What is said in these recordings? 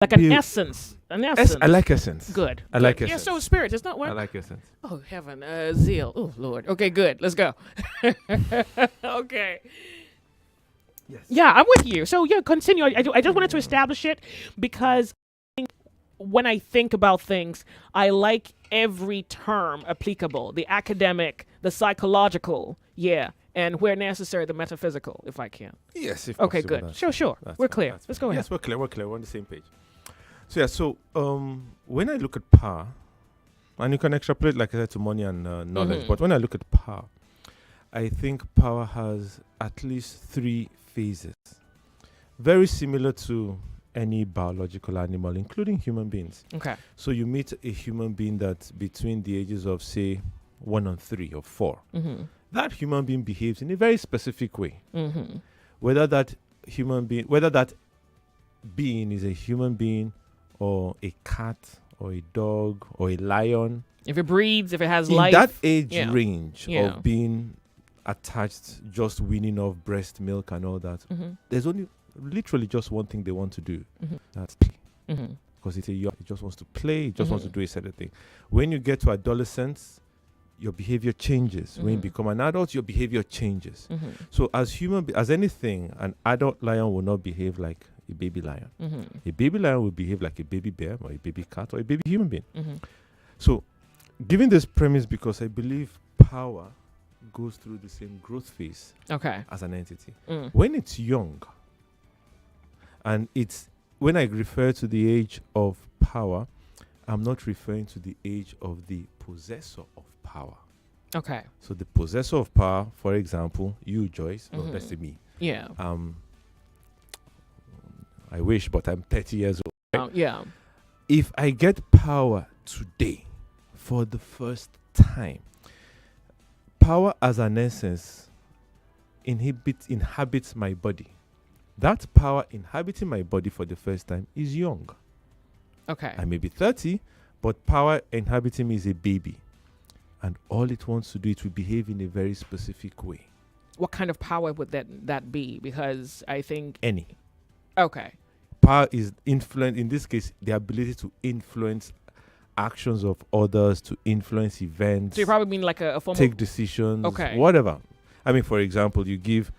Like an essence. An essence. I like essence. Good. I like essence. Yeah, so spirit. It's not I what? like essence. Oh, heaven. Zeal. Oh, Lord. Okay, good. Let's go. Okay. Yes. Yeah, I'm with you. So, yeah, continue. I just wanted to establish it because when I think about things, I like every term applicable. The academic, the psychological, yeah, and where necessary, the metaphysical, if I can. Yes. If Okay, possible, good. that's Sure. fine. We're That's clear. fine. Let's go ahead. Yes, we're clear. We're on the same page. So yeah. So when I look at power, and you can extrapolate, like I said, to money and knowledge. But when I look at power, I think power has at least 3 phases, very similar to any biological animal, including human beings. Okay. So you meet a human being that's between the ages of, say, 1 and 3 or 4. Mm-hmm. That human being behaves in a very specific way. Mm-hmm. Whether that being is a human being or a cat or a dog or a lion, If it breeds, if it has in life. that age yeah. range Yeah. of being attached, just weaning off breast milk and all that, Mm-hmm. there's only literally just one thing they want to do. Mm-hmm. That's play. Mm-hmm. Because it just wants to play, it just wants to Mm-hmm. do a certain thing. When you get to adolescence, your behavior changes. When you Mhm. become an adult, your behavior changes. Mm-hmm. So as anything, an adult lion will not behave like a baby lion. Mm-hmm. A baby lion will behave like a baby bear or a baby cat or a baby human being. Mm-hmm. So, given this premise, because I believe power goes through the same growth phase Okay. as an entity. Mm. When it's young, and when I refer to the age of power, I'm not referring to the age of the possessor of power. Okay. So the possessor of power, for example, you, Joyce, no, Mhm. let's say me. Yeah. I wish, but I'm 30 years old. Yeah. If I get power today for the first time, power as an essence inhabits my body. That power inhabiting my body for the first time is young. Okay. I may be 30, but power inhabiting me is a baby. And all it wants to do, it will behave in a very specific way. What kind of power would that be? Because I think. Any. Okay. Power is influence, in this case, the ability to influence actions of others, to influence events. So you probably mean like a form take of. decisions, Okay. whatever. I mean, for example, you give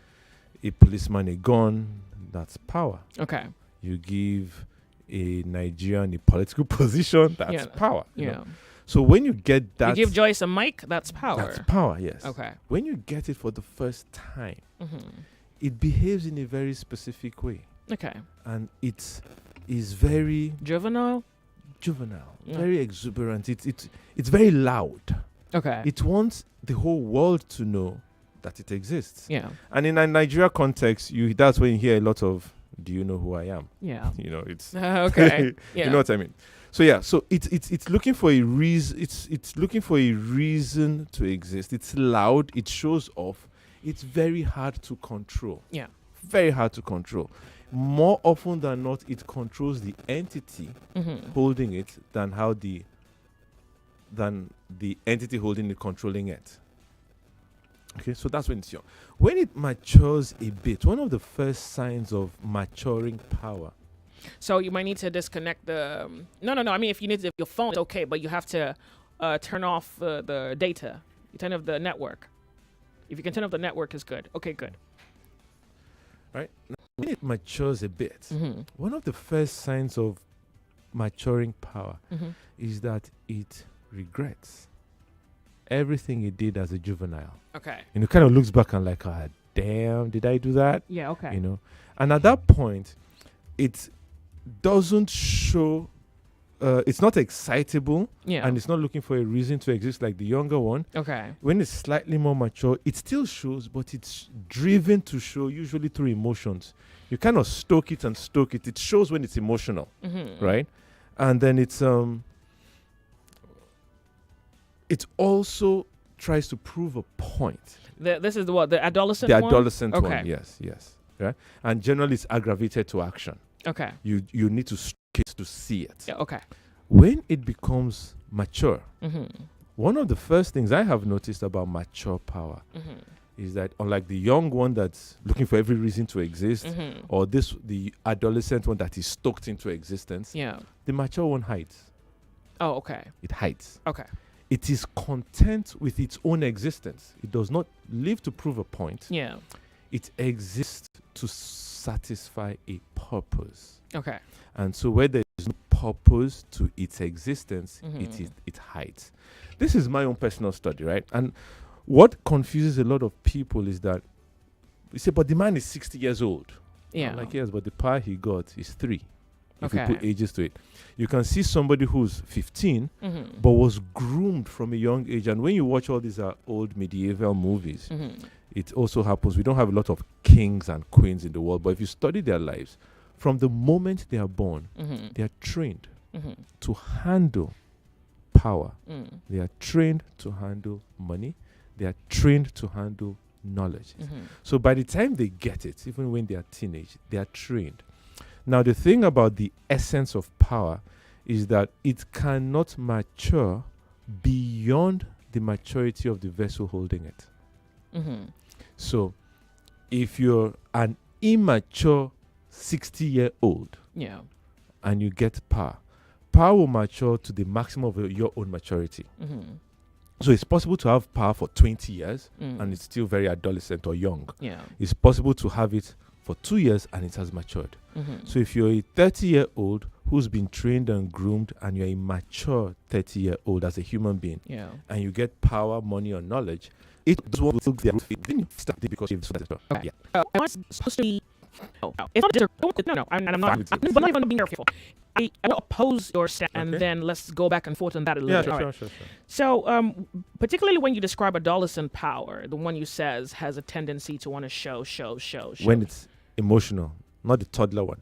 a policeman a gun, that's power. Okay. You give a Nigerian a political position, that's Yeah. power. you Yeah. know. So when you get that, You give Joyce a mic, that's power. that's power, yes. Okay. When you get it for the first time, Mm-hmm. it behaves in a very specific way. Okay. And it is very Juvenile. juvenile, Yeah. very exuberant. It's very loud. Okay. It wants the whole world to know that it exists. Yeah. And in a Nigeria context, that's when you hear a lot of, "Do you know who I am?" Yeah. It's Okay. Yeah. you know what I mean. So yeah, so it's looking for a reason. It's looking for a reason to exist. It's loud. It shows off. It's very hard to control. Yeah. Very hard to control. More often than not, it controls the entity Mm-hmm. holding it than the entity holding it controlling it. Okay, so that's when it's young. When it matures a bit, one of the first signs of maturing power. So you might need to disconnect the. No. I mean, if you need your phone, it's okay, but you have to turn off the data. You turn off the network. If you can turn off the network, is good. Okay, good. Right? When it matures a bit, Mm-hmm. one of the first signs of maturing power Mm-hmm. is that it regrets everything it did as a juvenile. Okay. Kind of looks back and like, "Ah, damn, did I do that?" Yeah. Okay. And at that point, it doesn't show, it's not excitable, Yeah. and it's not looking for a reason to exist like the younger one. Okay. When it's slightly more mature, it still shows, but it's driven to show usually through emotions. You kind of stoke it. It shows when it's emotional, Mm-hmm. right? And then it also tries to prove a point. This is the adolescent The one? adolescent Okay. one, yes, right? And generally, it's aggravated to action. Okay. You need to stoke it to see it. Yeah. Okay. When it becomes mature, Mm-hmm. one of the first things I have noticed about mature power Mm-hmm. is that unlike the young one that's looking for every reason to exist, or the adolescent one that is stoked into existence, the mature one hides. Oh, okay. It hides. Okay. It is content with its own existence. It does not live to prove a point. Yeah. It exists to satisfy a purpose. Okay. And so where there is no purpose to its existence, it hides. This is my own personal study, right? And what confuses a lot of people is that we say, but the man is 60 years old. Yeah. I'm like, yes, but the power he got is 3. If Okay. you put ages to it. You can see somebody who's 15, but was groomed from a young age. And when you watch all these old medieval movies, it also happens. We don't have a lot of kings and queens in the world, but if you study their lives, from the moment they are born, they are trained to handle power. They are trained to handle money. They are trained to handle knowledge. So by the time they get it, even when they are teenage, they are trained. Now, the thing about the essence of power is that it cannot mature beyond the maturity of the vessel holding it. So if you're an immature 60-year-old and you get power will mature to the maximum of your own maturity. So it's possible to have power for 20 years and it's still very adolescent or young. It's possible to have it for 2 years and it has matured. So if you're a 30-year-old who's been trained and groomed and you're a mature 30-year-old as a human being, and you get power, money, or knowledge, it will because you've I'm supposed to be. No, it's not just no. I'm not. I'm not even being careful. I will oppose your stand, and then let's go back and forth on that a little bit. Sure. So, particularly when you describe adolescent power, the one you says has a tendency to want to show. When it's emotional, not the toddler one.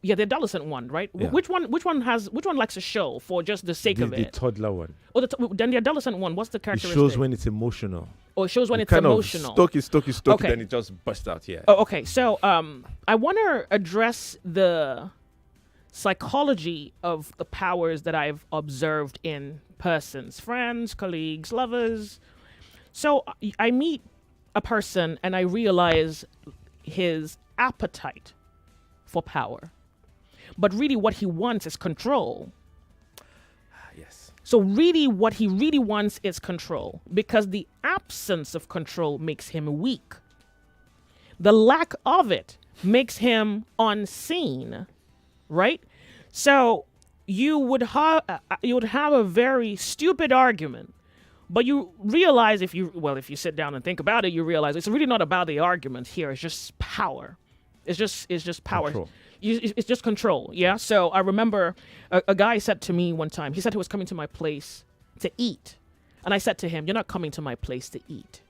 Yeah, the adolescent one, right? Yeah. Which one likes to show for just the sake of it? The toddler one. Oh, then the adolescent one. What's the characteristic? It shows when it's emotional. Oh, it shows when it's kind emotional. Stoke, Okay. then it just bursts out. Yeah. Oh, okay. So, I want to address the psychology of the powers that I've observed in persons, friends, colleagues, lovers. So I meet a person and I realize his appetite for power. But really what he wants is control. Yes. So really what he really wants is control, because the absence of control makes him weak. The lack of it makes him unseen, right? So you would have a very stupid argument, but you realize if you sit down and think about it, you realize it's really not about the argument here. It's just power. It's just power. Control. It's just control. Yeah. So I remember a guy said to me one time, he said he was coming to my place to eat. And I said to him, you're not coming to my place to eat.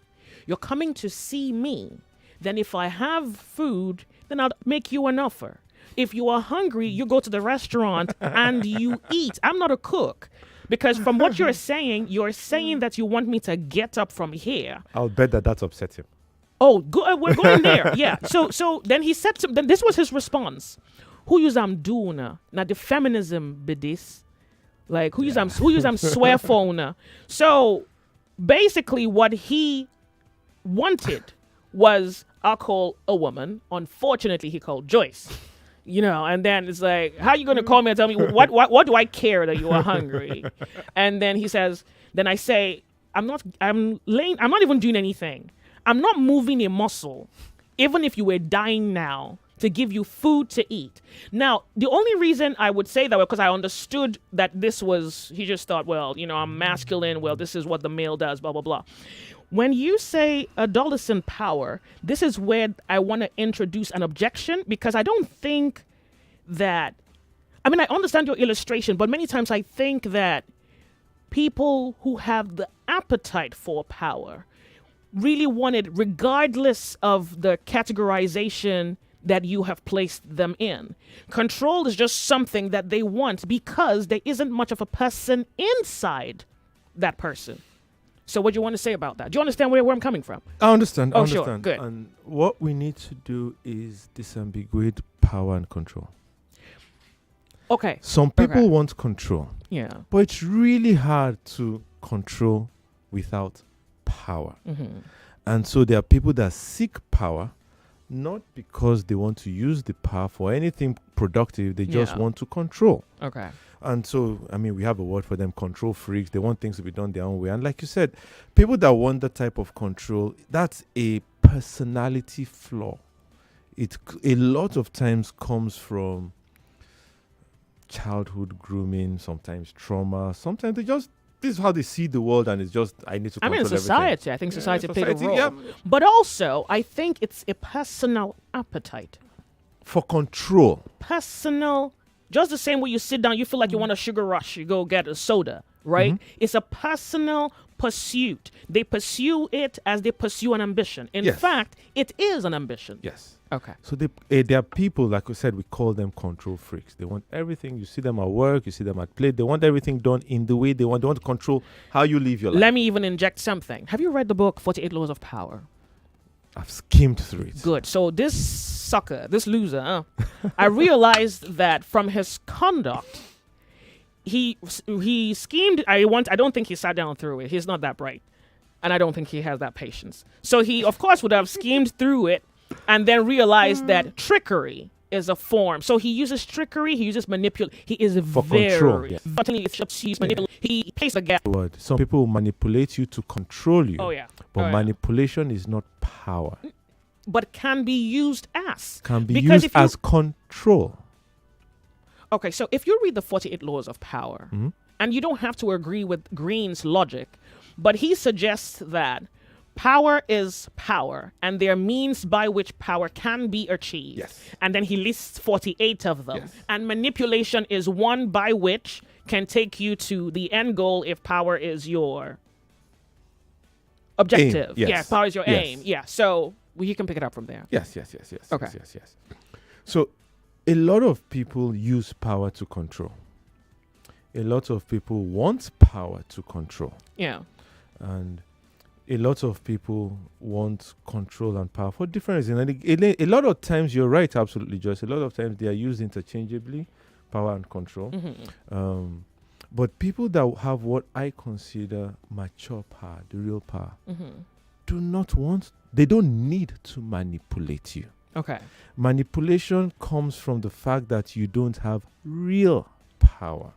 You're coming to see me. Then if I have food, then I'll make you an offer. If you are hungry, you go to the restaurant and you eat. I'm not a cook. Because from what you're saying that you want me to get up from here. I'll bet that's upset him. Oh, we're going there. Yeah. So then he said then this was his response. Who use am doing now the feminism be this? Like who use am swear phone. So basically what he wanted was I'll call a woman. Unfortunately he called Joyce. You know, and then it's like, how are you going to call me and tell me what do I care that you are hungry? And then he says, then I say, I'm not even doing anything. I'm not moving a muscle, even if you were dying now, to give you food to eat. Now, the only reason I would say that was because I understood that he just thought, well, I'm masculine. Well, this is what the male does, blah, blah, blah. When you say adolescent power, this is where I want to introduce an objection, because I don't think that, I understand your illustration, but many times I think that people who have the appetite for power really want it regardless of the categorization that you have placed them in. Control is just something that they want because there isn't much of a person inside that person. So what do you want to say about that? Do you understand where I'm coming from? I understand. Oh, sure. Good. And what we need to do is disambiguate power and control. Okay. Some people want control. Yeah. But it's really hard to control without power. And so there are people that seek power not because they want to use the power for anything productive, they just Yeah. want to control. Okay. And so, I mean, we have a word for them, control freaks. They want things to be done their own way. And like you said, people that want that type of control, that's a personality flaw. It a lot of times comes from childhood grooming, sometimes trauma, sometimes this is how they see the world, and it's just, I need to I control mean, everything. society. I think society played a role. yeah. But also, I think it's a personal appetite. For control. Personal, just the same way you sit down, you feel like you want a sugar rush, you go get a soda, right? It's a personal pursuit. They pursue it as they pursue an ambition. In Yes. fact, it is an ambition. Yes. Okay. So there are people, like we said, we call them control freaks. They want everything. You see them at work, you see them at play. They want everything done in the way they want. They want to control how you live your life. Let me even inject something. Have you read the book 48 Laws of Power? I've skimmed through it. Good. So this sucker, this loser, I realized that from his conduct, he schemed. I don't think he sat down through it. He's not that bright, and I don't think he has that patience. So he, of course, would have schemed through it, and then realized that trickery is a form. So he uses trickery. He uses manipulation. He is For control, very. yeah. He plays the gap. Word. Some people manipulate you to control you. Oh yeah. But Oh, yeah. manipulation is not power. But can be used as. Can be Because used if you- as control. Okay, so if you read the 48 Laws of Power, and you don't have to agree with Green's logic, but he suggests that power is power, and there are means by which power can be achieved. Yes. And then he lists 48 of them. Yes. And manipulation is one by which can take you to the end goal if power is your objective. Yes. Yeah, power is your Yes. aim. Yeah, so you can pick it up from there. Yes. Okay. Yes. So a lot of people use power to control. A lot of people want power to control. Yeah. And a lot of people want control and power for different reasons. And a lot of times, you're right, absolutely, Joyce. A lot of times they are used interchangeably, power and control. But people that have what I consider mature power, the real power, do not want, they don't need to manipulate you. Okay. Manipulation comes from the fact that you don't have real power.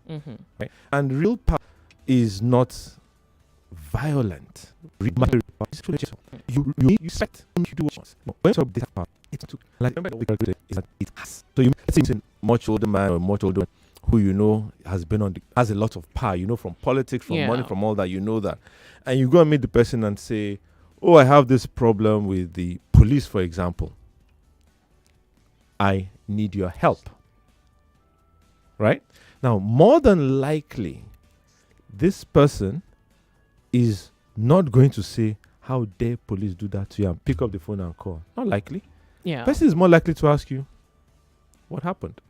Right? And real power is not violent. Real power is you expect you do what you want. No, when you talk about power, it's to, like, remember the is that it has. So you see a much older man or much older who you know has a lot of power, you know, from politics, from money, from all that, you know that. And you go and meet the person and say, oh, I have this problem with the police, for example. I need your help. Right? Now, more than likely, this person is not going to say, how dare police do that to you, and pick up the phone and call. Not likely. Yeah. Person is more likely to ask you, what happened?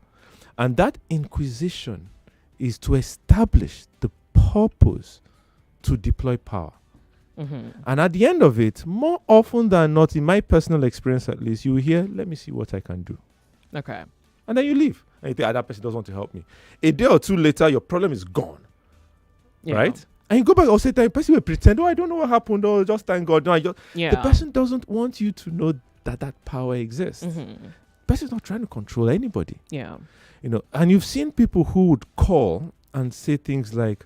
And that inquisition is to establish the purpose to deploy power. And at the end of it, more often than not, in my personal experience at least, you will hear, let me see what I can do. Okay. And then you leave. And you think, that person doesn't want to help me. A day or two later, your problem is gone. Yeah. Right? And you go back or say, the person will pretend, I don't know what happened. Oh, just thank God. No, Yeah. The person doesn't want you to know that power exists. The person is not trying to control anybody. Yeah. You know, and you've seen people who would call and say things like,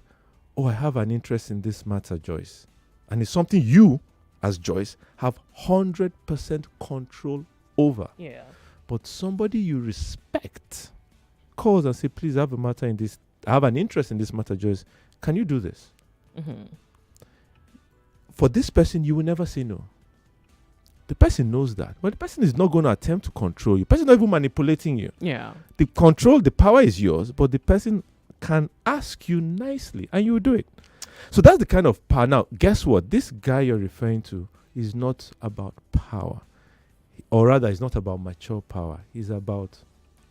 oh, I have an interest in this matter, Joyce. And it's something you, as Joyce, have 100% control over. Yeah. But somebody you respect calls and say, please, I have an interest in this matter, Joyce. Can you do this? For this person, you will never say no. The person knows that. But the person is not going to attempt to control you. The person is not even manipulating you. Yeah. The power is yours, but the person can ask you nicely and you will do it. So that's the kind of power. Now, guess what? This guy you're referring to is not about power. Or rather, it's not about mature power. It's about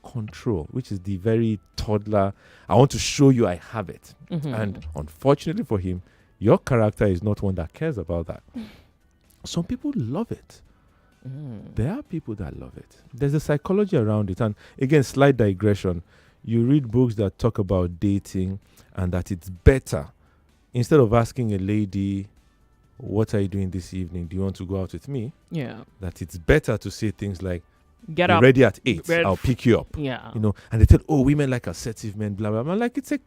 control, which is the very toddler, I want to show you I have it. And unfortunately for him, your character is not one that cares about that. Some people love it. There are people that love it. There's a psychology around it. And again, slight digression. You read books that talk about dating and that it's better, instead of asking a lady, what are you doing this evening? Do you want to go out with me? Yeah. That it's better to say things like, Get be up. ready at 8. Red- I'll pick you up. Yeah. You know, and they tell, oh, women like assertive men, blah, blah, blah. I'm like, it's a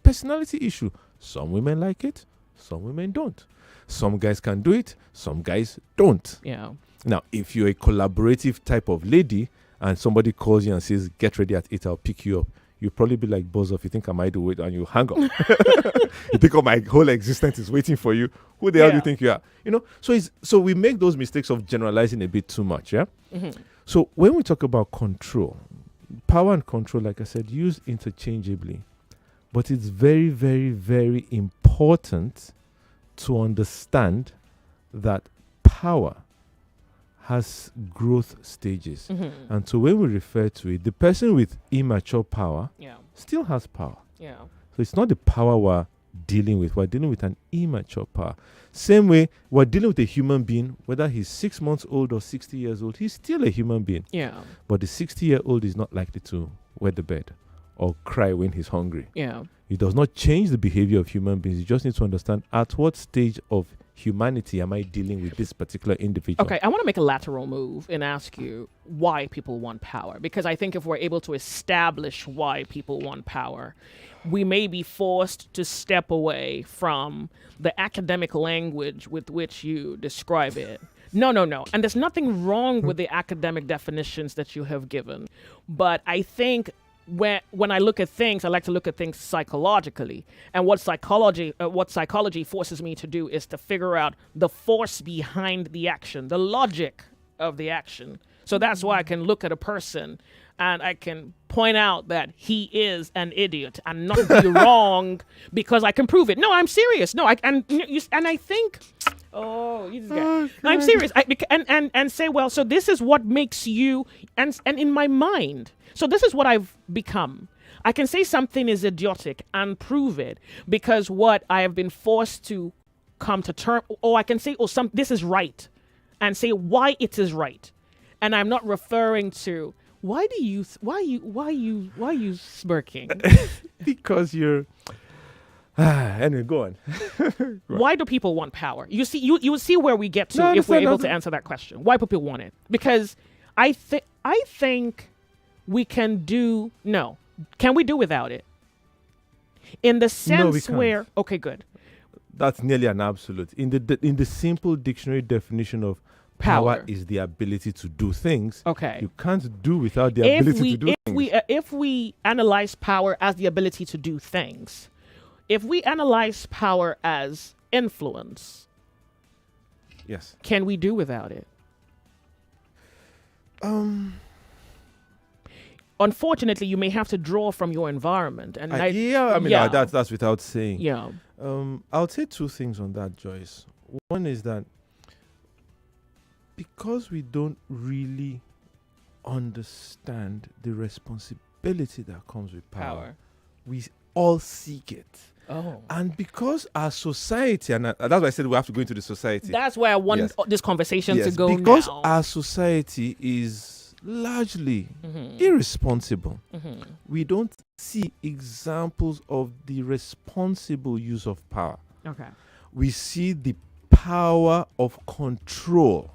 personality issue. Some women like it, some women don't. Some guys can do it, some guys don't. Yeah. Now, if you're a collaborative type of lady and somebody calls you and says, get ready at 8, I'll pick you up, you'll probably be like, boss off, you think I might do it, and you hang up. You think, oh, my whole existence is waiting for you. Who the hell do you think you are? You know, so we make those mistakes of generalizing a bit too much, yeah? Mm-hmm. So when we talk about control, power and control, like I said, used interchangeably. But it's very, very, very important to understand that power has growth stages. Mm-hmm. And so when we refer to it, the person with immature power Yeah. still has power. Yeah. So it's not the power we're dealing with. We're dealing with an immature power. Same way, we're dealing with a human being, whether he's 6 months old or 60 years old, he's still a human being. Yeah. But the 60-year-old is not likely to wet the bed or cry when he's hungry. Yeah. It does not change the behavior of human beings. You just need to understand at what stage of humanity am I dealing with this particular individual. Okay, I want to make a lateral move and ask you why people want power. Because I think if we're able to establish why people want power, we may be forced to step away from the academic language with which you describe it. No. And there's nothing wrong with the academic definitions that you have given. But I think when I look at things, I like to look at things psychologically. And what psychology forces me to do is to figure out the force behind the action, the logic of the action. So that's why I can look at a person and I can point out that he is an idiot and not be wrong because I can prove it. No, I'm serious. No, I think. Oh, you just got. No, I'm serious. And say, well, so this is what makes you, and in my mind, so this is what I've become. I can say something is idiotic and prove it because what I have been forced to come to term, or I can say, this is right, and say why it is right, and I'm not referring to why you smirking? Because you're. Anyway, go on. Why do people want power? You see, you will see where we get to if we're able to answer that question. Why do people want it? Because I think we can do no. Can we do without it? In the sense where okay, good. That's nearly an absolute. In the simple dictionary definition of power is the ability to do things. Okay. You can't do without the ability to do things. If we analyze power as the ability to do things, if we analyze power as influence, yes, can we do without it? Unfortunately, you may have to draw from your environment, and that's without saying. Yeah. I'll say two things on that, Joyce. One is that because we don't really understand the responsibility that comes with power. We all seek it. Oh. And because our society, and that's why I said we have to go into the society. That's where I want this conversation to go because now. our society is largely irresponsible. We don't see examples of the responsible use of power. Okay. We see the power of control.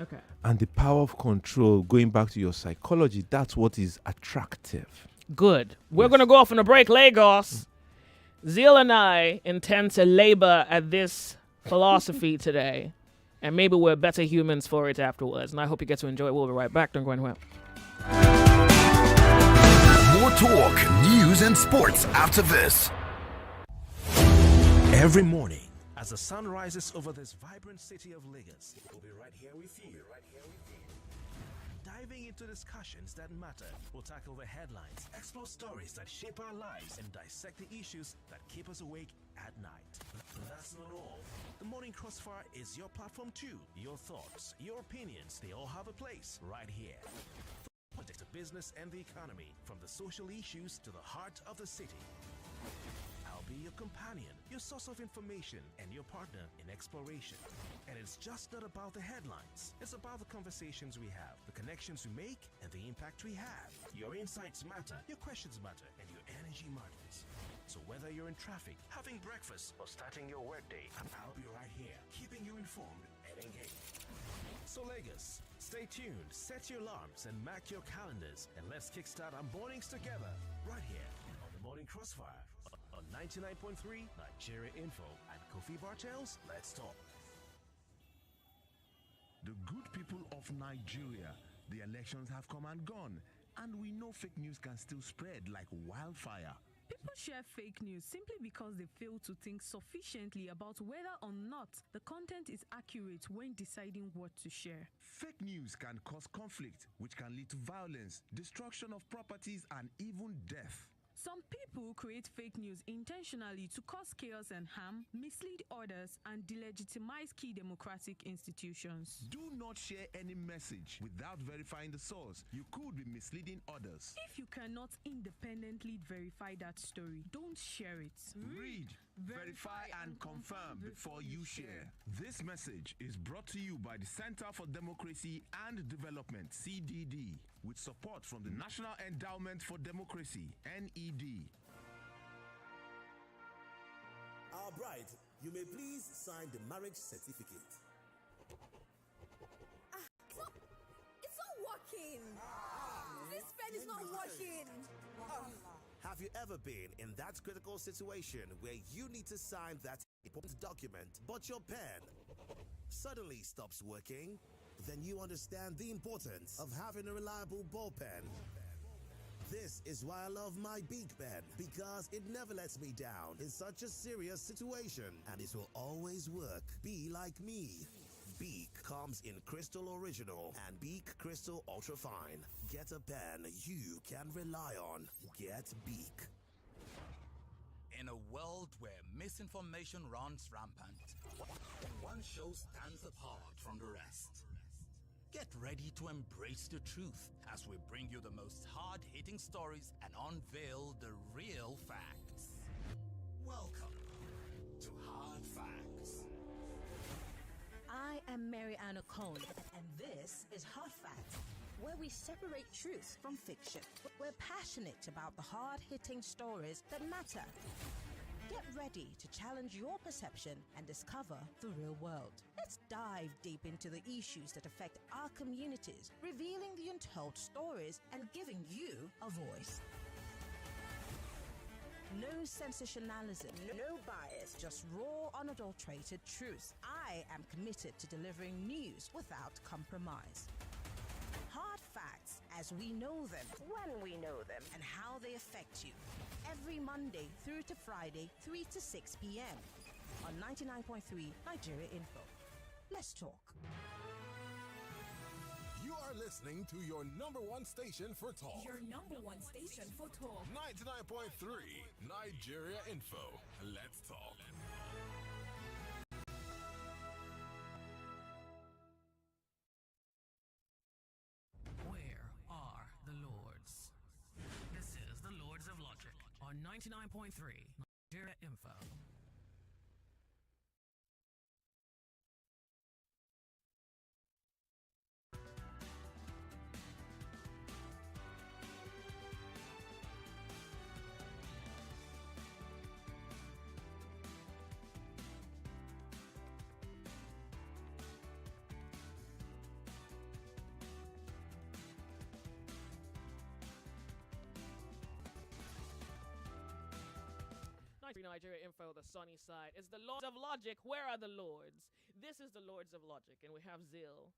Okay. And the power of control, going back to your psychology, that's what is attractive. Good. We're going to go off on a break, Lagos. Zeal and I intend to labor at this philosophy today. And maybe we're better humans for it afterwards. And I hope you get to enjoy it. We'll be right back. Don't go anywhere. More talk, news, and sports after this. Every morning, as the sun rises over this vibrant city of Lagos, we'll be right here with you. Diving into discussions that matter, we'll tackle the headlines, explore stories that shape our lives, and dissect the issues that keep us awake at night. But that's not all. The Morning Crossfire is your platform too. Your thoughts, your opinions, they all have a place right here. From politics to business and the economy, from the social issues to the heart of the city. I'll be your companion, your source of information, and your partner in exploration. And it's just not about the headlines. It's about the conversations we have, the connections we make, and the impact we have. Your insights matter, your questions matter, and your energy matters. So whether you're in traffic, having breakfast, or starting your workday, I'll be right here, keeping you informed and engaged. So Lagos, stay tuned, set your alarms, and mark your calendars, and let's kickstart our mornings together, right here on the Morning Crossfire on 99.3 Nigeria Info and Kofi Bartels. Let's talk. The good people of Nigeria, the elections have come and gone, and we know fake news can still spread like wildfire. People share fake news simply because they fail to think sufficiently about whether or not the content is accurate when deciding what to share. Fake news can cause conflict, which can lead to violence, destruction of properties, and even death. Some people create fake news intentionally to cause chaos and harm, mislead others, and delegitimize key democratic institutions. Do not share any message without verifying the source. You could be misleading others. If you cannot independently verify that story, don't share it. Read, verify, and confirm before you share. This message is brought to you by the Center for Democracy and Development, CDD, with support from the National Endowment for Democracy, NED. Our bride, you may please sign the marriage certificate. It's not working. This pen is not working. Have you ever been in that critical situation where you need to sign that important document, but your pen suddenly stops working? Then you understand the importance of having a reliable ball pen. This is why I love my Beak pen, because it never lets me down in such a serious situation, and it will always work. Be like me. Beak comes in Crystal Original and Beak Crystal Ultra Fine. Get a pen you can rely on. Get Beak. In a world where misinformation runs rampant, one show stands apart from the rest. Get ready to embrace the truth as we bring you the most hard-hitting stories and unveil the real facts. Welcome to Hard Facts. I am Mary Ann O'Connor, and this is Hard Facts, where we separate truth from fiction. We're passionate about the hard-hitting stories that matter. Get ready to challenge your perception and discover the real world. Let's dive deep into the issues that affect our communities, revealing the untold stories and giving you a voice. No sensationalism, no bias, just raw, unadulterated truth. I am committed to delivering news without compromise. Hard facts as we know them, when we know them, and how they affect you. Every Monday through to Friday, 3 to 6 p.m. on 99.3 Nigeria Info. Let's talk. You are listening to your number one station for talk. Your number one station for talk. 99.3 Nigeria Info. Let's talk. Where are the Lords? This is the Lords of Logic on 99.3 Nigeria Info. Nigeria Info, the sunny side. It's the Lords of Logic. Where are the Lords? This is the Lords of Logic, and we have Zil.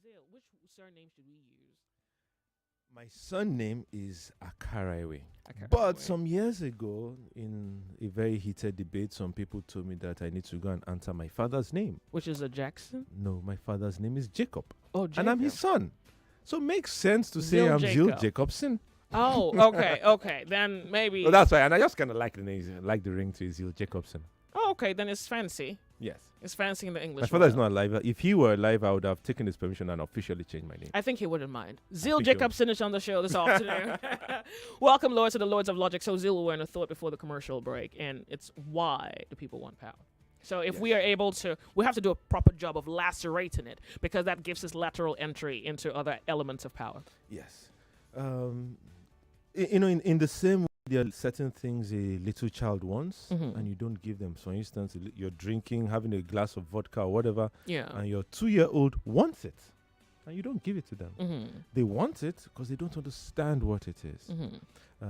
Zil, which surname should we use? My surname is Akaraiwe. Akaraiwe. But some years ago, in a very heated debate, some people told me that I need to go and answer my father's name. Which is a Jackson? No, my father's name is Jacob. Oh, Jacob. And I'm his son. So it makes sense to say Zil I'm Zil Jacob. Jacobson. Oh, okay. Then maybe. So that's why. And I just kind of like the name, like the ring to Zil Jacobson. Oh, okay. Then it's fancy. Yes. It's fancy in the English. My father is world. not alive. If he were alive, I would have taken his permission and officially changed my name. I think he wouldn't mind. Zil think he Jacobson is on the show this afternoon. Welcome, Lords, to the Lords of Logic. So Zil, we're in a thought before the commercial break, and it's why do people want power? So if we are able to, we have to do a proper job of lacerating it, because that gives us lateral entry into other elements of power. Yes. In the same there are certain things a little child wants and you don't give them. For instance, you're drinking, having a glass of vodka or whatever, and your 2-year-old wants it and you don't give it to them. They want it because they don't understand what it is.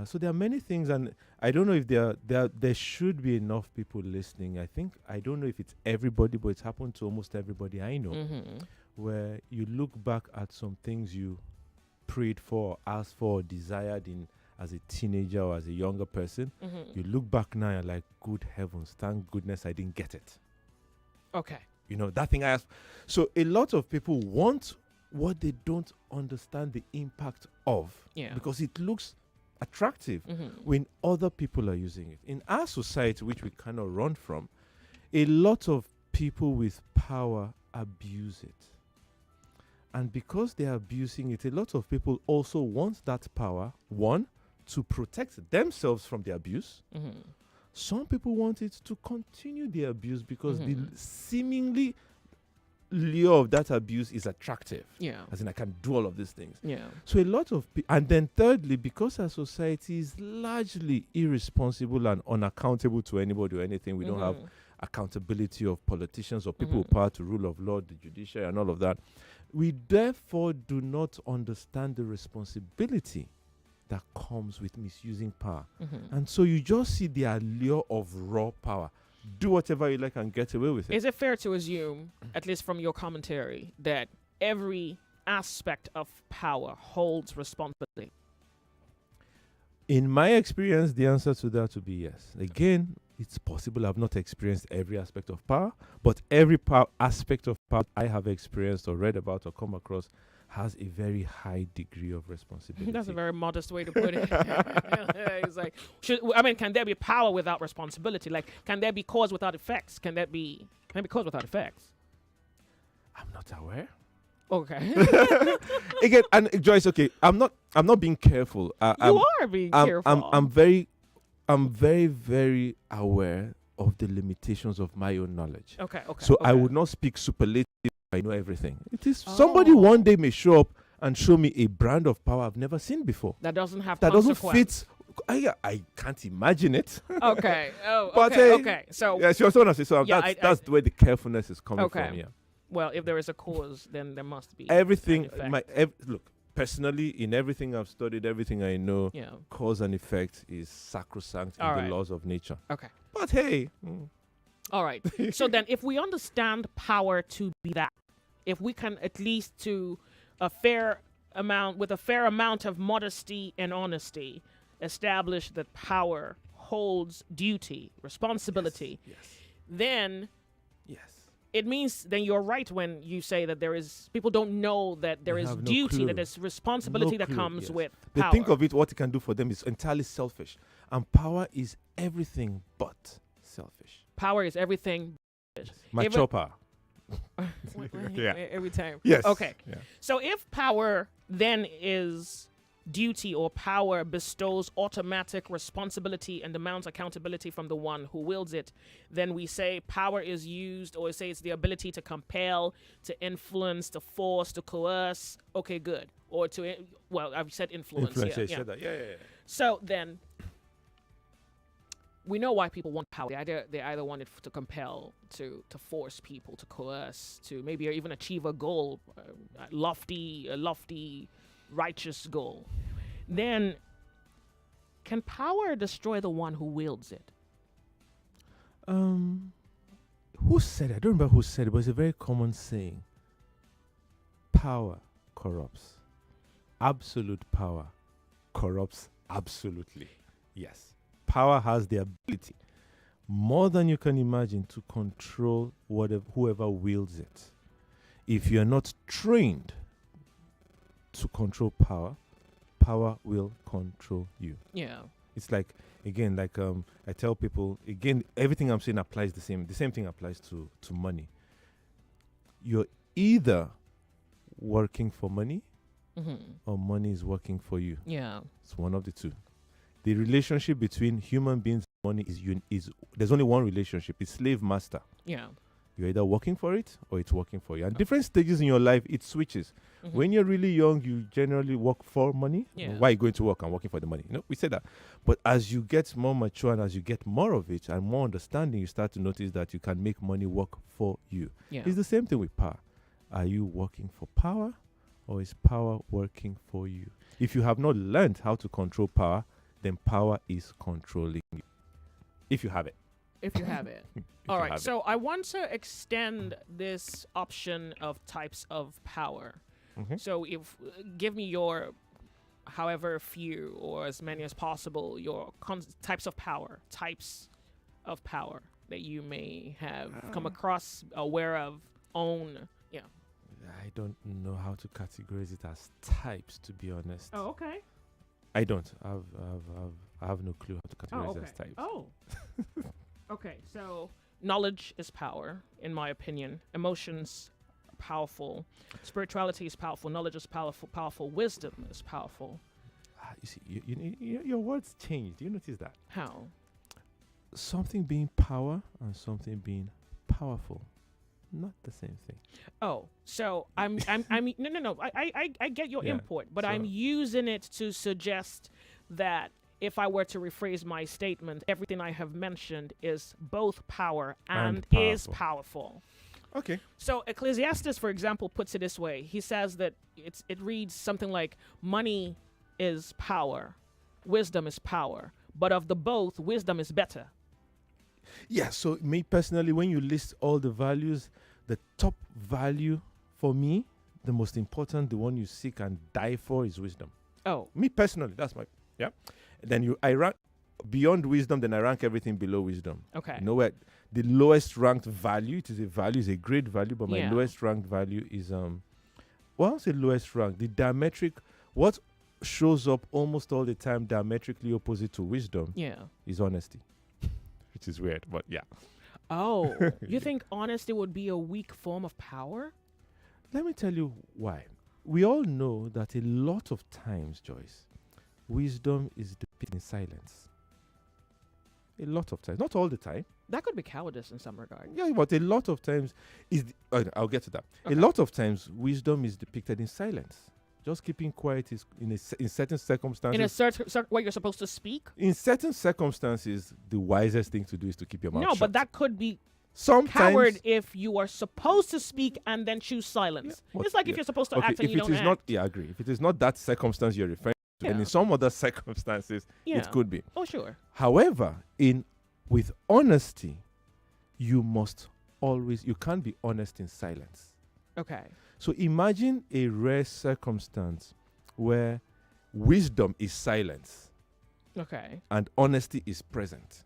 So there are many things, and I don't know if there should be enough people listening. I don't know if it's everybody, but it's happened to almost everybody I know, where you look back at some things you prayed for, asked for, or desired as a teenager or as a younger person. You look back now and like, good heavens, thank goodness I didn't get it. Okay. That thing I asked. So a lot of people want what they don't understand the impact of, because it looks attractive when other people are using it. In our society, which we cannot run from, a lot of people with power abuse it. And because they are abusing it, a lot of people also want that power, one, to protect themselves from the abuse. Some people want it to continue the abuse because the seemingly lure of that abuse is attractive. As in, I can do all of these things. So a lot of people, and then thirdly, because our society is largely irresponsible and unaccountable to anybody or anything, we don't have accountability of politicians or people with power to rule of law, the judiciary, and all of that. We therefore do not understand the responsibility that comes with misusing power. And so you just see the allure of raw power. Do whatever you like and get away with it. Is it fair to assume, at least from your commentary, that every aspect of power holds responsibility? In my experience, the answer to that would be yes. Again, it's possible I've not experienced every aspect of power, but every aspect of power I have experienced or read about or come across has a very high degree of responsibility. That's a very modest way to put it. It's like, can there be power without responsibility? Like, can there be cause without effects? Can there be cause without effects? I'm not aware. Okay. Again, and Joyce, okay, I'm not being careful. You are being careful. I'm very, very aware of the limitations of my own knowledge. Okay. So I would not speak superlative. I know everything. It is somebody one day may show up and show me a brand of power I've never seen before. That doesn't have that consequence. doesn't fit. I can't imagine it. Okay. But okay. So yes, you're so say so. That's the way the carefulness is coming from. Yeah. Well, if there is a cause, then there must be everything. an effect. Look, personally, in everything I've studied, everything I know, cause and effect is sacrosanct in the laws of nature. Okay. But hey. All right. So then, if we understand power to be that, if we can at least with a fair amount of modesty and honesty, establish that power holds duty, responsibility, then it means then you're right when you say that people don't know that there is duty, that there's responsibility that comes with power. They think of it, what it can do for them is entirely selfish. And power is everything but selfish. Power is everything. Mature power. Every time. Yes. Okay. Yeah. So if power then is duty, or power bestows automatic responsibility and demands accountability from the one who wields it, then we say power is used, or say it's the ability to compel, to influence, to force, to coerce. Okay, good. Or I've said influence. Influence, yeah. Said that. Yeah. So then we know why people want power. They either want it to compel, to force people, to coerce, to maybe even achieve a goal, a lofty, righteous goal. Then, can power destroy the one who wields it? Who said it? I don't remember who said it, but it's a very common saying. Power corrupts. Absolute power corrupts absolutely. Yes. Power has the ability, more than you can imagine, to control whoever wields it. If you're not trained to control power, power will control you. Yeah. It's like, again, I tell people, again, everything I'm saying applies the same. The same thing applies to money. You're either working for money or money is working for you. Yeah. It's one of the two. The relationship between human beings and money is there's only one relationship. It's slave master. Yeah. You're either working for it or it's working for you. And different stages in your life, it switches. When you're really young, you generally work for money. Yeah. Why are you going to work and working for the money? We say that. But as you get more mature and as you get more of it and more understanding, you start to notice that you can make money work for you. Yeah. It's the same thing with power. Are you working for power or is power working for you? If you have not learned how to control power, then power is controlling you. If you have it. If you have it. All right. So I want to extend this option of types of power. So if give me your however few or as many as possible your types of power that you may have come across, aware of, own. Yeah. I don't know how to categorize it as types, to be honest. Oh, okay. I don't. I have no clue how to categorize it as types. Oh. Okay, so knowledge is power, in my opinion. Emotions are powerful. Spirituality is powerful. Knowledge is powerful. Wisdom is powerful. You see, your words change. Do you notice that? How? Something being power and something being powerful, not the same thing. Oh, so I mean, no. I get your input, but I'm using it to suggest that if I were to rephrase my statement, everything I have mentioned is both power and is powerful. Okay. So Ecclesiastes, for example, puts it this way. He says that it reads something like, money is power, wisdom is power, but of the both, wisdom is better. Yeah, so me personally, when you list all the values, the top value for me, the most important, the one you seek and die for is wisdom. Oh. Me personally, that's my, yeah. Then I rank beyond wisdom, then I rank everything below wisdom. Okay. You know where the lowest ranked value, it is a value, is a great value, but my lowest ranked value is, well, I say lowest ranked, the diametric, what shows up almost all the time diametrically opposite to wisdom is honesty. Which is weird, but yeah. Oh, you think honesty would be a weak form of power? Let me tell you why. We all know that a lot of times, Joyce, wisdom is depicted in silence. A lot of times. Not all the time. That could be cowardice in some regard. Yeah, but a lot of times I'll get to that. Okay. A lot of times, wisdom is depicted in silence. Just keeping quiet is in certain circumstances. In a certain way you're supposed to speak? In certain circumstances, the wisest thing to do is to keep your mouth shut. No, but that could be sometimes coward if you are supposed to speak and then choose silence. Yeah, it's like if you're supposed to act and you don't act. I agree. If it is not that circumstance you're referring to, then in some other circumstances, it could be. Oh, sure. However, with honesty, you can't be honest in silence. Okay. So imagine a rare circumstance where wisdom is silence. Okay. And honesty is present.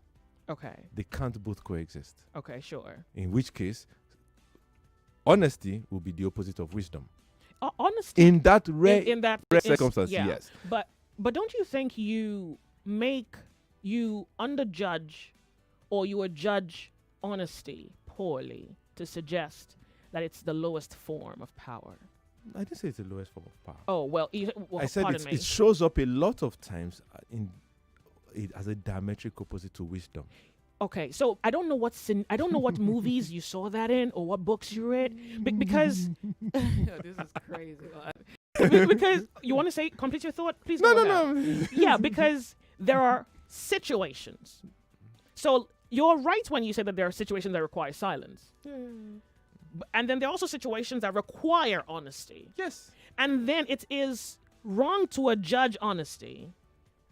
Okay. They can't both coexist. Okay, sure. In which case, honesty will be the opposite of wisdom. Honesty in that rare circumstance, yes. But don't you think you underjudge or you adjudge honesty poorly to suggest that it's the lowest form of power? I didn't say it's the lowest form of power. Oh, well, I said it shows up a lot of times as a diametric opposite to wisdom. Okay, so I don't know what movies you saw that in or what books you read because this is crazy. Because you want to say complete your thought, please. No. Yeah, because there are situations. So you're right when you say that there are situations that require silence. And then there are also situations that require honesty. Yes. And then it is wrong to adjudge honesty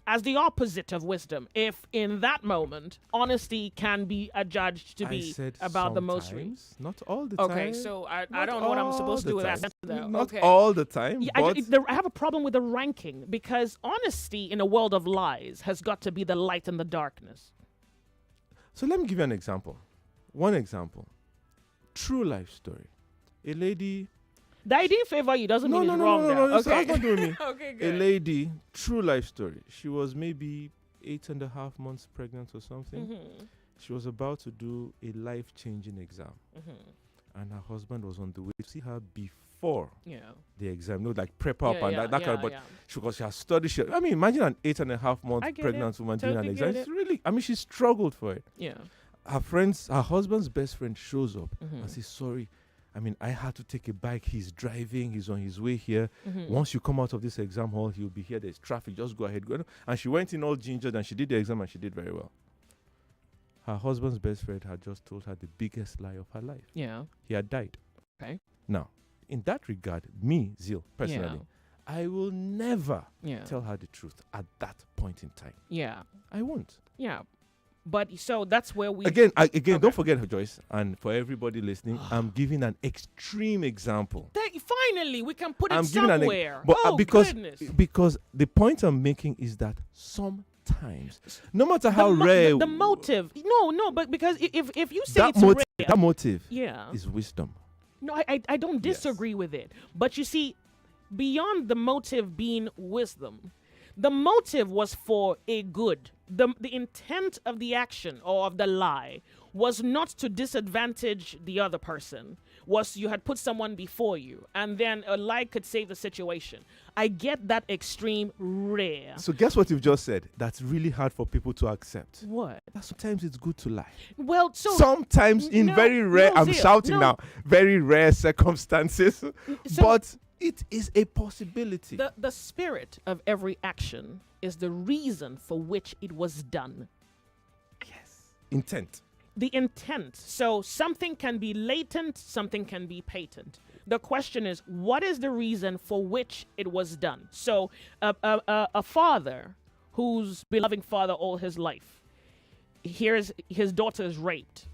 as the opposite of wisdom if in that moment honesty can be adjudged to be about the most not all the time. Okay, so I don't know what I'm supposed to do with that sentence though. Not all the time. Yeah, I have a problem with the ranking because honesty in a world of lies has got to be the light in the darkness. So let me give you an example. One example. True life story. A lady. That I didn't favor you doesn't mean it's wrong. No. Okay. That's not doing me. Okay, good. A lady, true life story. She was maybe 8.5 months pregnant or something. Mm-hmm. She was about to do a life-changing exam. Mm-hmm. And her husband was on the way to see her before the exam. Like prep up that kind of. But because she has studied. Imagine an 8.5 month pregnant woman doing an exam. It's really, she struggled for it. Yeah. her husband's best friend shows up and says, sorry, I mean, I had to take a bike. He's driving. He's on his way here. Once you come out of this exam hall, he'll be here. There's traffic. Just go ahead. Go. And she went in all gingered and she did the exam and she did very well. Her husband's best friend had just told her the biggest lie of her life. Yeah. He had died. Okay. Now, in that regard, me, Zil, personally, I will never tell her the truth at that point in time. Yeah. I won't. Yeah. But so that's where we... Again, don't forget, Joyce, and for everybody listening, I'm giving an extreme example. Finally, we can put it somewhere. Because the point I'm making is that sometimes, no matter how rare... The motive... No, but because if you say that it's motive, rare... That motive yeah. is wisdom. No, I don't disagree with it. But you see, beyond the motive being wisdom, the motive was for a good. The intent of the action or of the lie was not to disadvantage the other person. Was you had put someone before you, and then a lie could save the situation. I get that extreme rare. So guess what you've just said? That's really hard for people to accept. What? Sometimes it's good to lie. Well, so sometimes in very rare, I'm shouting now, very rare circumstances, but it is a possibility. The spirit of every action is the reason for which it was done. Yes. Intent. The intent. So something can be latent, something can be patent. The question is, what is the reason for which it was done? So a father who's been loving father all his life, hears his daughter is raped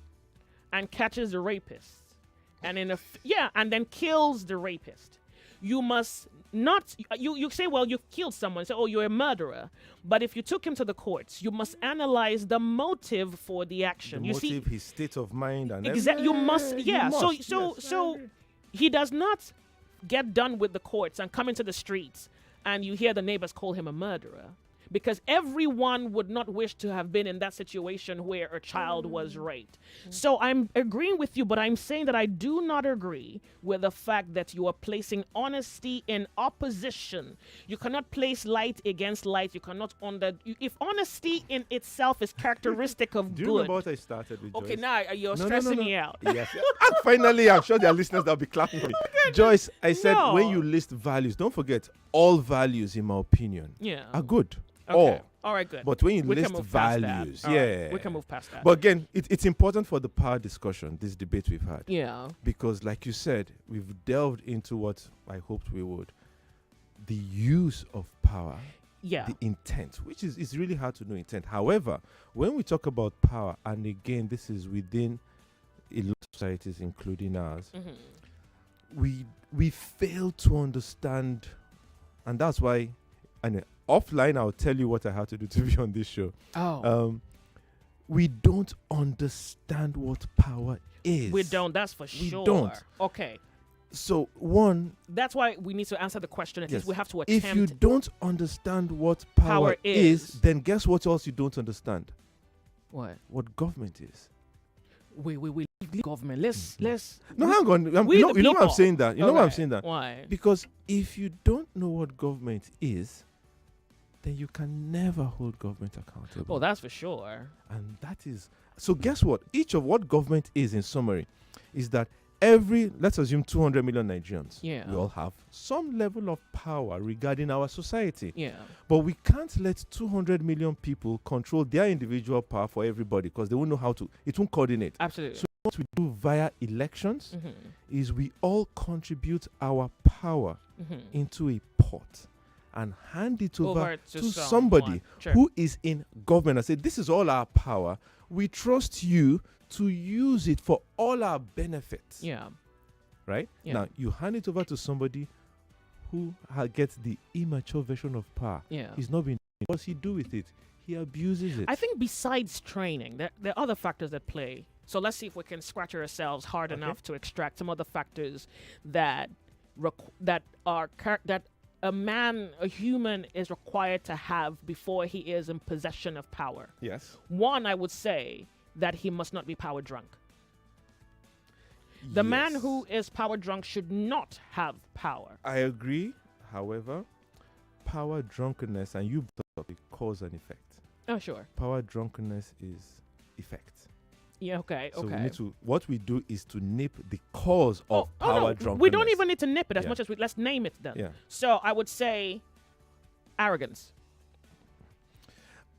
and catches the rapist and and then kills the rapist. You must not, you say, well, you've killed someone, so, you're a murderer. But if you took him to the courts, you must analyze the motive for the action. His state of mind, and exactly. You must. So he does not get done with the courts and come into the streets and you hear the neighbors call him a murderer. Because everyone would not wish to have been in that situation where a child was raped. So I'm agreeing with you, but I'm saying that I do not agree with the fact that you are placing honesty in opposition. You cannot place light against light. You cannot if honesty in itself is characteristic of do good. you remember what I started with, Joyce? Okay, now you're stressing me out. Yes. And finally, I'm sure there are listeners that will be clapping for me. Joyce, I said when you list values, don't forget all values, in my opinion, are good. Okay. All right, good. But when you list values, right. We can move past that. But again, it's important for the power discussion, this debate we've had. Yeah. Because like you said, we've delved into what I hoped we would. The use of power. Yeah. The intent, which is really hard to know intent. However, when we talk about power, and again, this is within a lot of societies, including ours, we fail to understand, and that's why, and offline, I'll tell you what I had to do to be on this show. We don't understand what power is. We don't, that's for sure. We don't. Okay. So, one... That's why we need to answer the question. At least we have to attempt. If you don't understand what power is, then guess what else you don't understand? What? What government is. We leave government. Let's... No, hang on. You know why I'm saying that? You know why I'm saying that? Why? Because if you don't know what government is, then you can never hold government accountable. Oh, that's for sure. And that is... So guess what? Each of what government is, in summary, is that let's assume 200 million Nigerians. Yeah. We all have some level of power regarding our society. Yeah. But we can't let 200 million people control their individual power for everybody because they won't know how to. It won't coordinate. Absolutely. So what we do via elections is we all contribute our power into a pot and hand it over to somebody who is in government and say, this is all our power. We trust you to use it for all our benefits. Yeah. Right? Yeah. Now, you hand it over to somebody who gets the immature version of power. Yeah. He's not been... What does he do with it? He abuses it. I think besides training, there are other factors that play. So let's see if we can scratch ourselves hard enough to extract some other factors that a human is required to have before he is in possession of power. Yes. One, I would say that he must not be power drunk. The man who is power drunk should not have power. I agree. However, power drunkenness, and you brought up cause and effect. Oh, sure. Power drunkenness is effect. Yeah, okay, So okay. we need to. What we do is to nip the cause of power no. drunkenness. We don't even need to nip it as Yeah. much as let's name it then. Yeah. So I would say arrogance.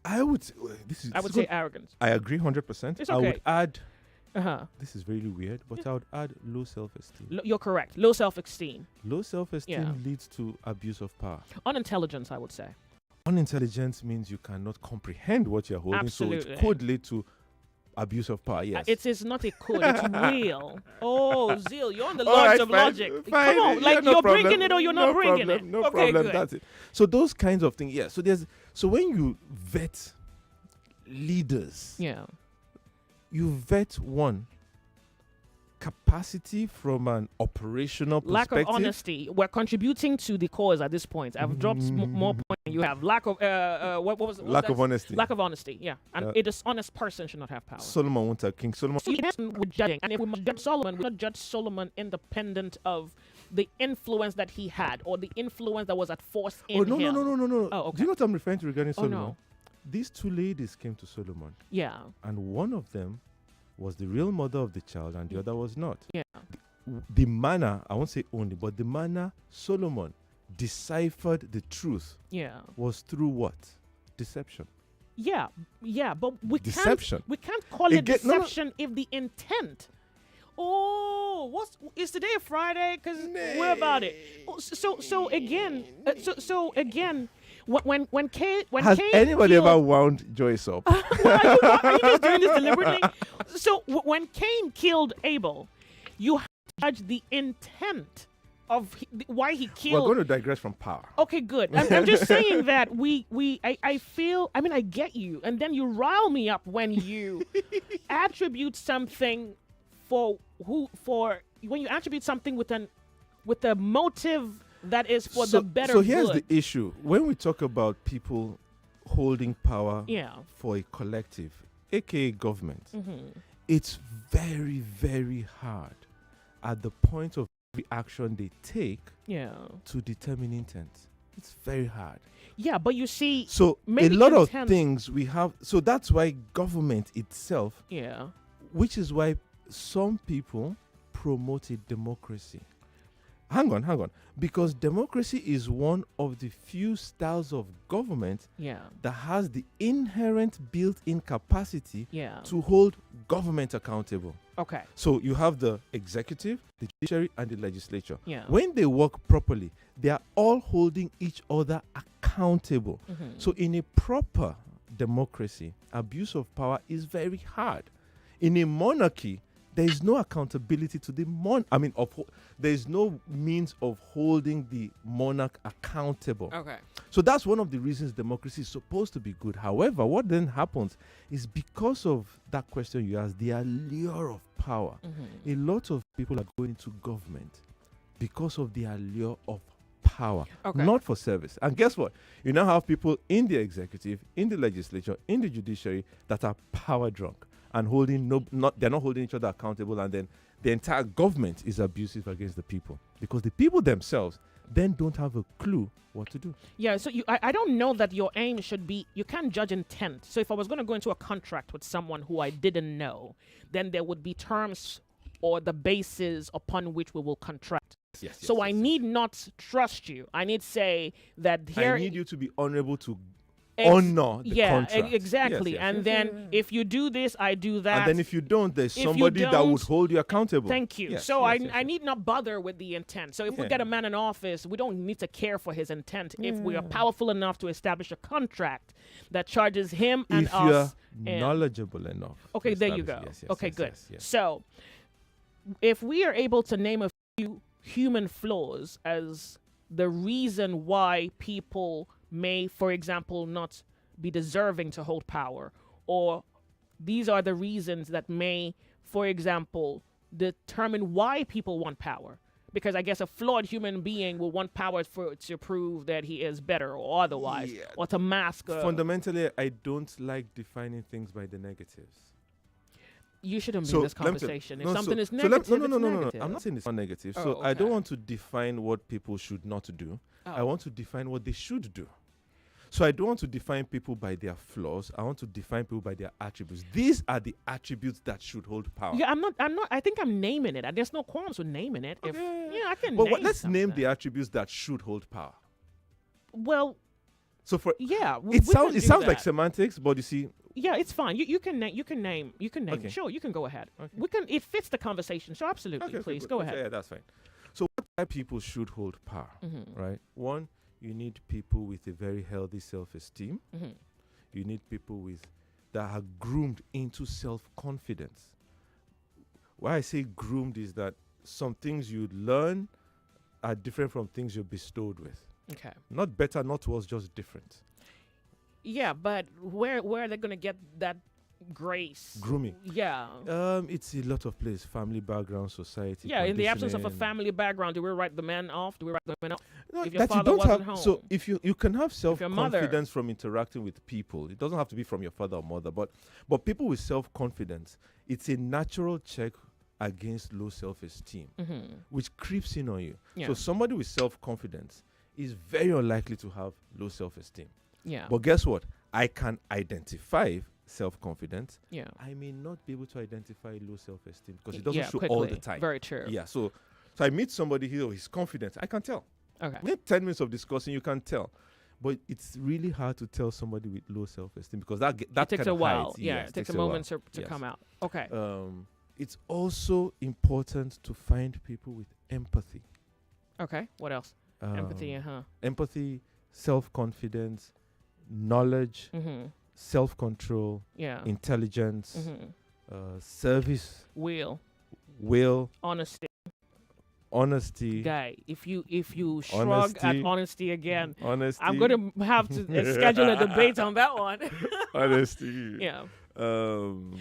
I would. I would say arrogance. I agree 100%. It's I okay. would add. Uh-huh. This is really weird, but I would add low self-esteem. You're correct. Low self-esteem. Low self-esteem Yeah. leads to abuse of power. Unintelligence, I would say. Unintelligence means you cannot comprehend what you're holding, so Absolutely. it could lead to abuse of power. Yes. It is not a code, it's real. Oh, Zeal, you're on the All lords right, of fine, logic. fine. Come on, Yeah, like no you're problem. bringing it or you're No not bringing problem, it. No okay, problem. good. That's it. So those kinds of things. Yeah. So when you vet leaders, Yeah. you vet one capacity from an operational Lack perspective. of honesty. We're contributing to the cause at this point. I've dropped more points than you have. Lack of what was Lack of honesty. Lack of honesty. Yeah, and a dishonest person should not have power. Solomon won't have King Solomon. So we're judging, and if we must judge Solomon, we not judge Solomon independent of the influence that he had or the influence that was at force in no, him. no. Oh, okay. Do you know what I'm referring to regarding Oh, Solomon? no. These two ladies came to Solomon, Yeah, and one of them was the real mother of the child, and the other was not. yeah. The manner, I won't say only, but the manner Solomon deciphered the truth Yeah. was through what? Deception. Yeah, but Deception. we can't call it Again, no, no. deception if the intent. Oh, is today a Friday? Because we're about it. Oh, so again, when Cain Has anybody killed, ever wound Joyce up? are you just doing this deliberately? So when Cain killed Abel, you have to judge the intent of why he We're killed. going to digress from power. Okay, good. I'm just saying that I feel, I mean, I get you. And then you rile me up when you attribute something when you attribute something with a motive that is for the better So here's good. the issue. When we talk about people holding power Yeah. for a collective, aka government, Mm-hmm. it's very, very hard at the point of every action they take Yeah. to determine intent. It's very hard. Yeah, but you see, So a maybe lot of intent- things we have. So that's why government itself, yeah. which is why some people promoted democracy. Hang on. Because democracy is one of the few styles of government Yeah. that has the inherent built-in capacity Yeah. to hold government accountable. Okay. So you have the executive, the judiciary, and the legislature. Yeah. When they work properly, they are all holding each other accountable. Mm-hmm. So in a proper democracy, abuse of power is very hard. In a monarchy, there is no accountability to the there is no means of holding the monarch accountable. Okay. So that's one of the reasons democracy is supposed to be good. However, what then happens is because of that question you asked, the allure of power, a lot of people are going into government because of the allure of power, Okay. not for service. And guess what? You now have people in the executive, in the legislature, in the judiciary that are power drunk and they're not holding each other accountable, and then the entire government is abusive against the people because the people themselves then don't have a clue what to do. Yeah, so I don't know that your aim should be, you can't judge intent. So if I was going to go into a contract with someone who I didn't know, then there would be terms or the basis upon which we will contract. Yes, So I need not trust you. I need say that here. I need you to be honorable to honor the contract. Exactly. Yes, yes, and yes. then if you do this, I do that. And then if you don't, there's If you somebody that would don't, hold you accountable. Thank you. Yes, So yes, yes, I yes. need not bother with the intent. So if we Yeah. get a man in office, we don't need to care for his intent. If we are powerful enough to establish a contract that charges him and if you're us. and- knowledgeable enough. to Okay, there you establish- go. yes, yes, Okay, yes, good. yes, yes. So, if we are able to name a few human flaws as the reason why people may, for example, not be deserving to hold power, or these are the reasons that may, for example, determine why people want power. Because I guess a flawed human being will want power to prove that he is better or otherwise, Yeah. or to mask. Fundamentally, I don't like defining things by the negatives. You shouldn't be So in this let me tell- conversation. no, If so- something is so negative, let- no, it's no. negative. I'm not saying it's not negative. Oh, So I don't okay. want to define what people should not do. I Oh. want to define what they should do. So I don't want to define people by their flaws. I want to define people by their attributes. These are the attributes that should hold power. Yeah, I'm not. I think I'm naming it. There's no qualms with naming it. If I can. But name let's name something. the attributes that should hold power. Well, So for yeah, it we sounds can it do sounds like that. semantics, but you see, Yeah, it's fine. You can name. You can name. Okay. Sure, you can go ahead. Okay. We can. It fits the conversation. So absolutely, okay, please good. go Okay, ahead. Yeah, that's fine. So what type of people should hold power, Mm-hmm. right? One, you need people with a very healthy self-esteem. Mm-hmm. You need people that are groomed into self-confidence. Why I say groomed is that some things you learn are different from things you're bestowed with. Okay. Not better, not worse, just different. Yeah, but where are they gonna get that grace? Grooming. Yeah. It's a lot of places: family background, society. Yeah, in the absence of a conditioning. family background, do we write the man off? Do we write the women off? No, If your that you father don't wasn't have. home. So if you can have your mother- self-confidence from interacting with people. It doesn't have to be from your father or mother, but people with self-confidence, it's a natural check against low self-esteem, which creeps in on you. Yeah. So somebody with self-confidence is very unlikely to have low self-esteem. Yeah. But guess what? I can identify self-confidence. Yeah. I may not be able to identify low self-esteem because it doesn't Yeah, show all the quickly. time. Very true. Yeah. So I meet somebody here, he's confident. I can tell. Okay. Within 10 minutes of discussing, you can tell. But it's really hard to tell somebody with low self-esteem because that It takes kind a of while. hides. Yeah, Yes, it takes a while. moment to Yes. come out. Okay. It's also important to find people with empathy. Okay. What else? Empathy. Empathy, self-confidence, knowledge, Mm-hmm. self-control, Yeah. intelligence, Mm-hmm. service, will, honesty, Guy, if you shrug at Honesty. honesty again, honesty. I'm going to have to schedule a debate on that one. honesty. Yeah. Um,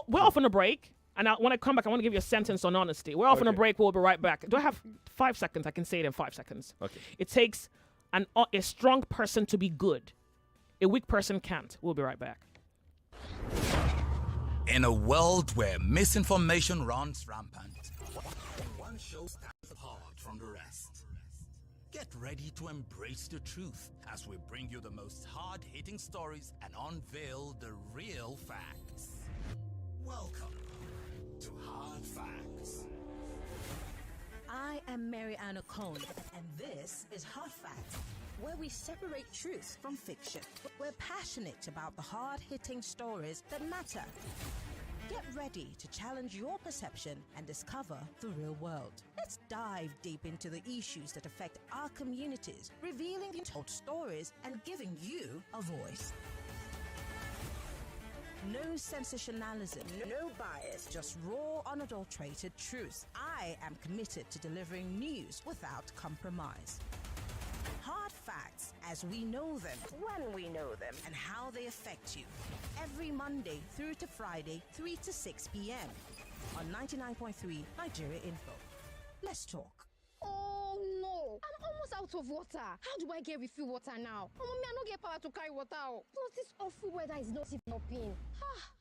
We're off on a break. And when I come back, I want to give you a sentence on honesty. We're off on a Okay. break. We'll be right back. Do I have 5 seconds? I can say it in 5 seconds. Okay. It takes a strong person to be good. A weak person can't. We'll be right back. In a world where misinformation runs rampant, one show stands apart from the rest. Get ready to embrace the truth as we bring you the most hard-hitting stories and unveil the real facts. Welcome to Hard Facts. I am Mary Ann O'Cone, and this is Hard Facts, where we separate truth from fiction. We're passionate about the hard-hitting stories that matter. Get ready to challenge your perception and discover the real world. Let's dive deep into the issues that affect our communities, revealing untold stories and giving you a voice. No sensationalism, no bias, just raw, unadulterated truth. I am committed to delivering news without compromise. Hard facts as we know them, when we know them, and how they affect you. Every Monday through to Friday, 3 to 6 p.m. on 99.3 Nigeria Info. Let's talk. Oh no! I'm almost out of water. How do I get refill water now? Oh, mommy, I don't get power to carry water. Plus, this awful weather is not even helping.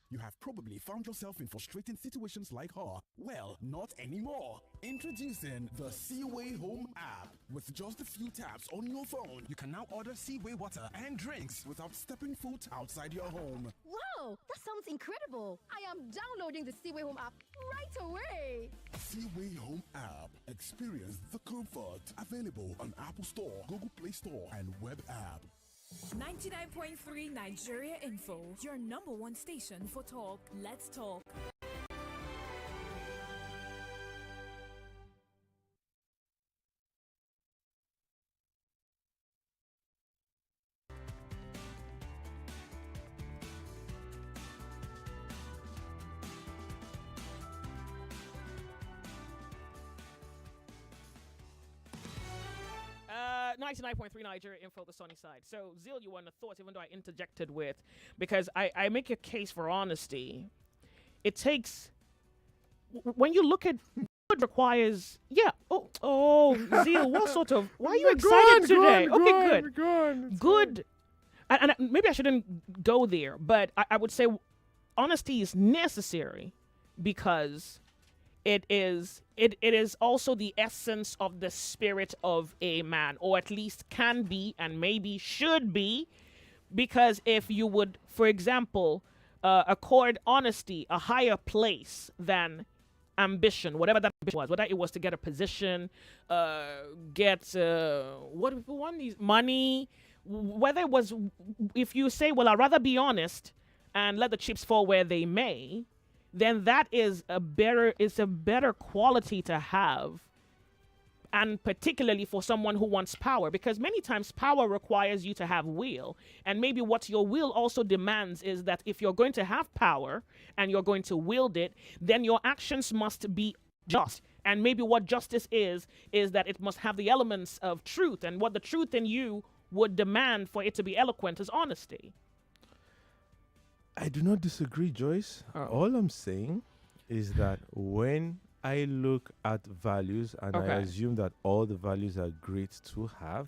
You have probably found yourself in frustrating situations like her. Well, not anymore. Introducing the Seaway Home app. With just a few taps on your phone, you can now order Seaway water and drinks without stepping foot outside your home. Wow, that sounds incredible. I am downloading the Seaway Home app right away. Seaway Home app. Experience the comfort. Available on Apple Store, Google Play Store, and web app. 99.3 Nigeria Info, your number one station for talk. Let's talk. Uh, 99.3 Nigeria Info, the sunny side. So, Zil, you want the thoughts, even though I interjected with, because I make a case for honesty. It takes, when you look at what requires, Zil, what sort of, why are you excited today? Good. And maybe I shouldn't go there, but I would say honesty is necessary because it is also the essence of the spirit of a man, or at least can be and maybe should be Because if you would, for example, accord honesty a higher place than ambition, whatever that ambition was, whether it was to get a position, get what do people want, these money, whether it was, if you say, well, I'd rather be honest and let the chips fall where they may, then that is a better quality to have. And particularly for someone who wants power, because many times power requires you to have will. And maybe what your will also demands is that if you're going to have power and you're going to wield it, then your actions must be just. And maybe what justice is that it must have the elements of truth. And what the truth in you would demand for it to be eloquent is honesty. I do not disagree, Joyce. All I'm saying is that when I look at values and I assume that all the values are great to have,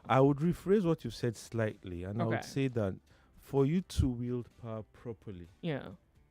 I would rephrase what you said slightly, and I would say that for you to wield power properly,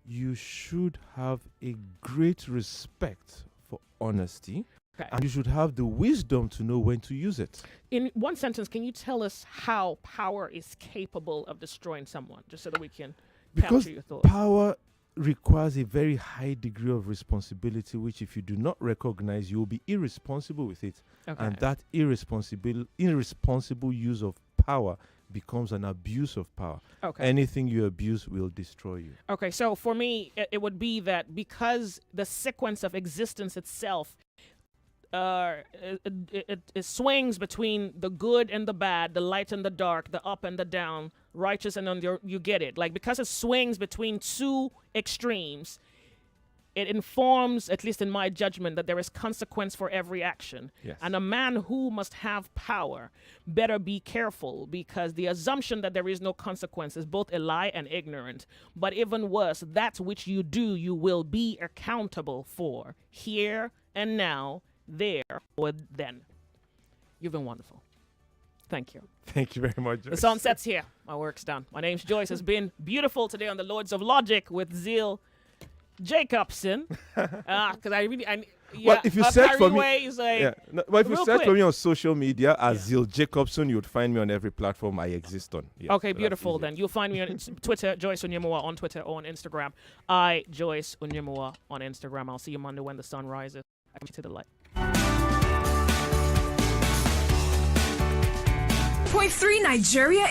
you should have a great respect for honesty, and you should have the wisdom to know when to use it. In one sentence, can you tell us how power is capable of destroying someone, just so that we can capture your thoughts? Power requires a very high degree of responsibility, which if you do not recognize, you will be irresponsible with it. And that irresponsible use of power becomes an abuse of power. Anything you abuse will destroy you. Okay, so for me, it would be that because the sequence of existence itself, it swings between the good and the bad, the light and the dark, the up and the down, righteous and you get it. Like, because it swings between two extremes, it informs, at least in my judgment, that there is consequence for every action. And a man who must have power better be careful, because the assumption that there is no consequence is both a lie and ignorant. But even worse, that which you do, you will be accountable for, here and now, there or then. You've been wonderful. Thank you. Thank you very much, Joyce. The sun sets here. My work's done. My name's Joyce. It's been beautiful today on the Lords of Logic with Zeal Jacobson. Because well, if you search for me, well, if you search for me on social media as Zeal Jacobson, you would find me on every platform I exist on. Okay, beautiful. Then you'll find me on Twitter, Joyce Onyemuwa on Twitter or on Instagram. Joyce Onyemuwa on Instagram. I'll see you Monday when the sun rises. I come to the light. 0.3 Nigeria